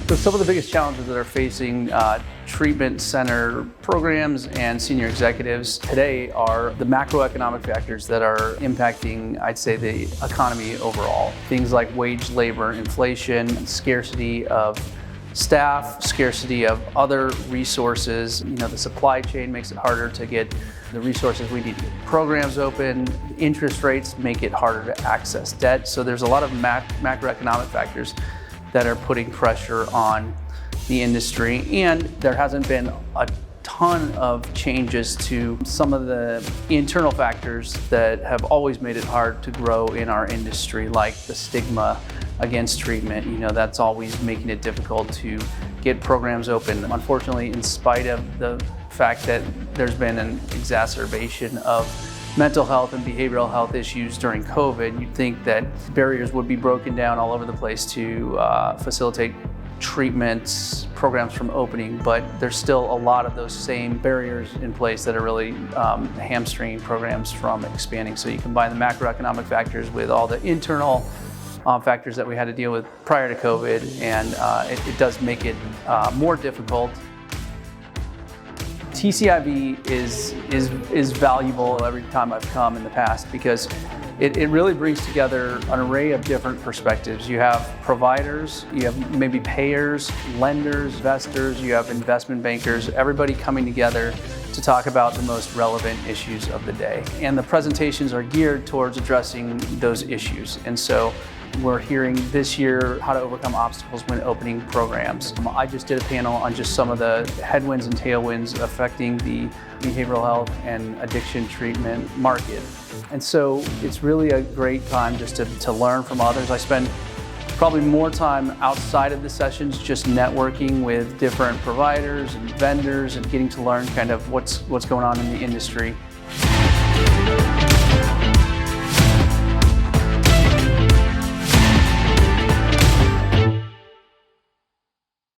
So some of the biggest challenges that are facing treatment center programs and senior executives today are the macroeconomic factors that are impacting, I'd say, the economy overall. Things like wage, labor, inflation, scarcity of staff, scarcity of other resources. The supply chain makes it harder to get the resources we need to get programs open. Interest rates make it harder to access debt. So there's a lot of macroeconomic factors that are putting pressure on the industry, and there hasn't been a ton of changes to some of the internal factors that have always made it hard to grow in our industry, like the stigma against treatment. That's always making it difficult to get programs open. Unfortunately, in spite of the fact that there's been an exacerbation of mental health and behavioral health issues during COVID, you'd think that barriers would be broken down all over the place to facilitate treatments, programs from opening, but there's still a lot of those same barriers in place that are really hamstringing programs from expanding. So you combine the macroeconomic factors with all the internal factors that we had to deal with prior to COVID, and it does make it more difficult. TCIV is valuable every time I've come in the past because it really brings together an array of different perspectives. You have providers, you have maybe payers, lenders, investors, you have investment bankers, everybody coming together to talk about the most relevant issues of the day. And the presentations are geared towards addressing those issues. And so we're hearing this year how to overcome obstacles when opening programs. I just did a panel on just some of the headwinds and tailwinds affecting the behavioral health and addiction treatment market. And so it's really a great time just to learn from others. I spend probably more time outside of the sessions just networking with different providers and vendors and getting to learn kind of what's going on in the industry.